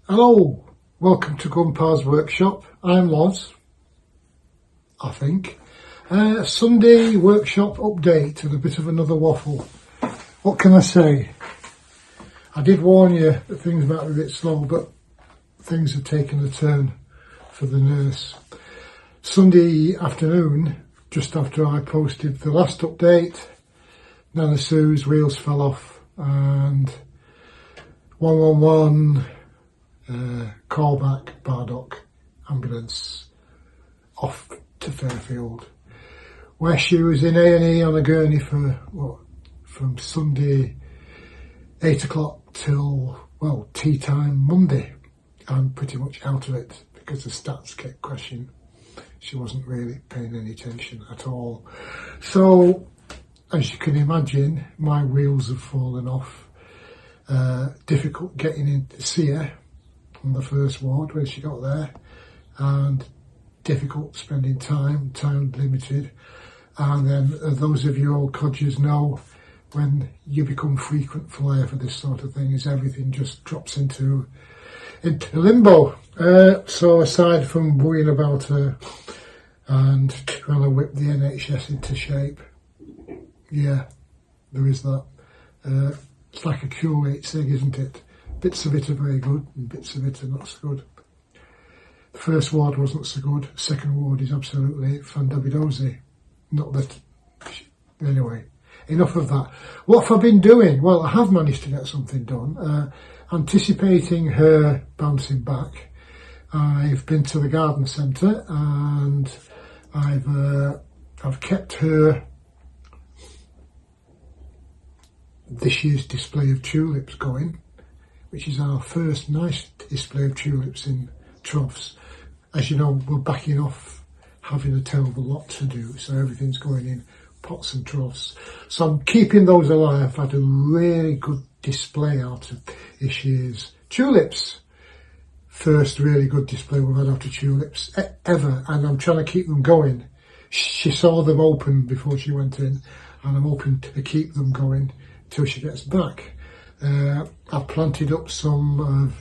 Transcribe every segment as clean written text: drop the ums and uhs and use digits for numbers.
Hello, welcome to Grandpa's Workshop. I'm Loz, I think. Sunday workshop update and a bit of another waffle. What can I say? I did warn you that things might be a bit slow, but things have taken a turn for the nurse. Sunday afternoon, just after I posted the last update, Nana Sue's wheels fell off and 111 callback Bardock ambulance off to Fairfield, where she was in A&E on a gurney for from Sunday 8 o'clock till tea time Monday. I'm pretty much out of it because the stats kept crashing. She wasn't really paying any attention at all. So as you can imagine, my wheels have fallen off. Difficult getting in to see her on the first ward when she got there, and difficult spending time limited. And then those of you old codgers know when you become frequent flyer for this sort of thing is everything just drops into limbo. So aside from worrying about her and trying to whip the NHS into shape, yeah, there is that. It's like a curate thing, isn't it? Bits of it are very good and bits of it are not so good. The first ward wasn't so good. Second ward is absolutely fandabidosi. Not that... Anyway, enough of that. What have I been doing? Well, I have managed to get something done. Anticipating her bouncing back, I've been to the garden centre and I've kept her this year's display of tulips going, which is our first nice display of tulips in troughs. As you know, we're backing off having a terrible lot to do, so everything's going in pots and troughs. So I'm keeping those alive. I've had a really good display out of this year's tulips. First really good display we've had after tulips ever, and I'm trying to keep them going. She saw them open before she went in, and I'm hoping to keep them going till she gets back. I've planted up some of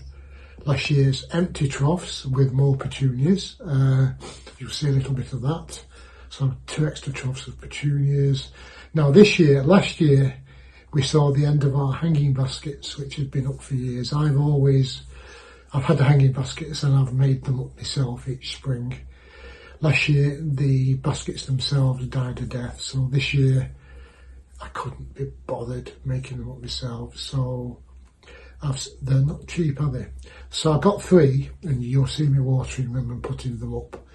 last year's empty troughs with more petunias. You'll see a little bit of that. So 2 extra troughs of petunias. Now last year, we saw the end of our hanging baskets, which had been up for years. I've had the hanging baskets and I've made them up myself each spring. Last year, the baskets themselves died a death. So this year, I couldn't be bothered making them up myself, so they're not cheap, are they? So I got 3, and you'll see me watering them and putting them up.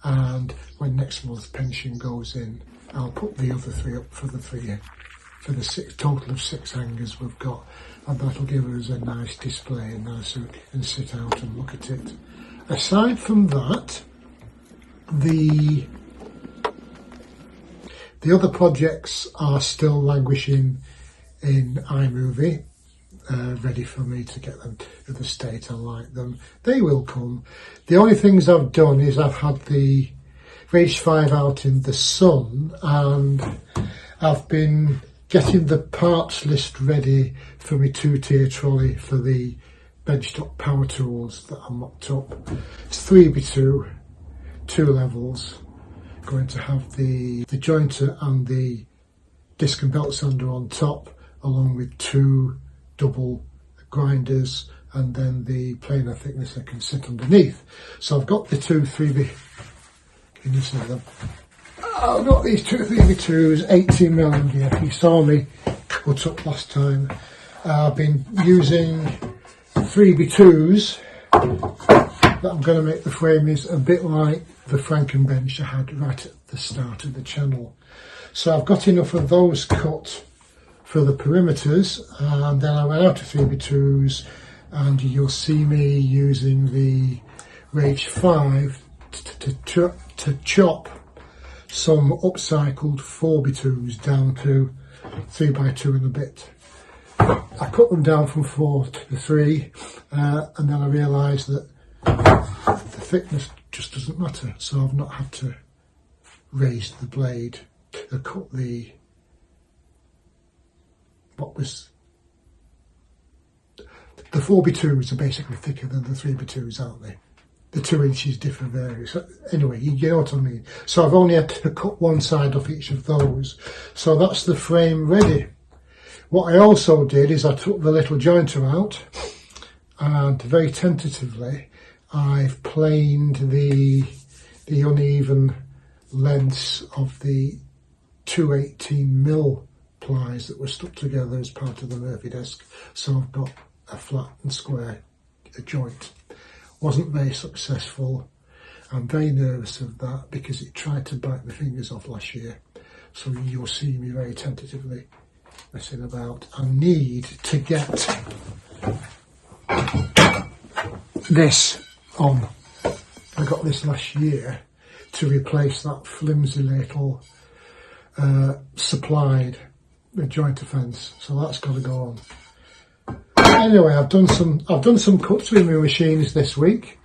And when next month's pension goes in, I'll put the other 3 up for the total of 6 hangers we've got, and that'll give us a nice display, and nice so we can sit out and look at it. Aside from that, the other projects are still languishing in iMovie, ready for me to get them to the state I like them. They will come. The only things I've done is I've had the Rage 5 out in the sun, and I've been getting the parts list ready for my 2-tier trolley for the benchtop power tools that I mocked up. It's 3x2, 2 levels. Going to have the jointer and the disc and belt sander on top, along with 2 double grinders, and then the planer thickness that can sit underneath. So I've got the 2 3x. Can you see them? I've got these 2 3x2s, 18mm here. If you saw me cut up last time, I've been using 3x2s. That I'm going to make the frame is a bit like the Frankenbench I had right at the start of the channel. So I've got enough of those cut for the perimeters, and then I went out to 3x2s, and you'll see me using the Rage 5 to chop some upcycled 4x2s down to 3x2 and a bit. I cut them down from 4 to 3, and then I realised that the thickness just doesn't matter, so I've not had to raise the blade to cut The 4x2s are basically thicker than the 3x2s, aren't they? The 2 inches differ vary. So anyway, you know what I mean. So I've only had to cut one side off each of those. So that's the frame ready. What I also did is I took the little jointer out and very tentatively I've planed the uneven lengths of the 218mm plies that were stuck together as part of the Murphy desk. So I've got a flat and square joint. Wasn't very successful. I'm very nervous of that because it tried to bite my fingers off last year. So you'll see me very tentatively messing about. I need to get this on. I got this last year to replace that flimsy little supplied jointer fence. So that's got to go on. Anyway, I've done some cuts with my machines this week,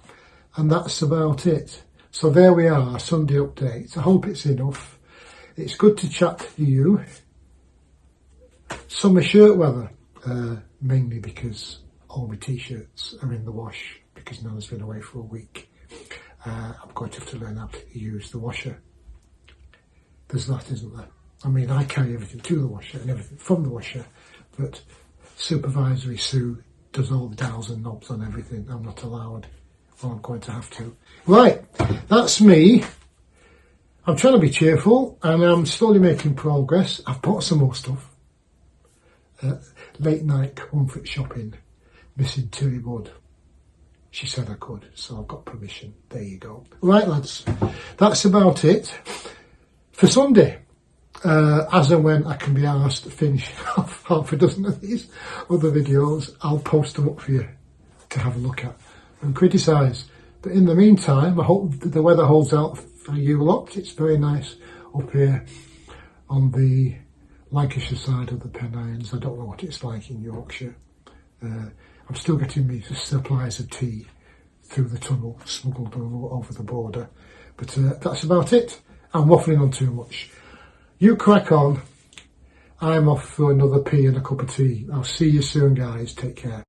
and that's about it. So there we are, Sunday update. I hope it's enough. It's good to chat to you. Summer shirt weather, mainly because all my t-shirts are in the wash because Nana's been away for a week. I'm going to have to learn how to use the washer. There's that, isn't there? I mean, I carry everything to the washer and everything from the washer, but Supervisory Sue does all the dials and knobs on everything. I'm not allowed. Well, I'm going to have to. Right, that's me. I'm trying to be cheerful and I'm slowly making progress. I've bought some more stuff. Late night comfort shopping, missing Tilly Wood. She said I could, so I've got permission. There you go. Right, lads, that's about it for Sunday. As and when I can be asked to finish off half a dozen of these other videos, I'll post them up for you to have a look at and criticise. But in the meantime, I hope the weather holds out for you lot. It's very nice up here on the Lancashire side of the Pennines. I don't know what it's like in Yorkshire. I'm still getting me supplies of tea through the tunnel, smuggled over the border. But that's about it. I'm waffling on too much. You crack on. I'm off for another pee and a cup of tea. I'll see you soon, guys. Take care.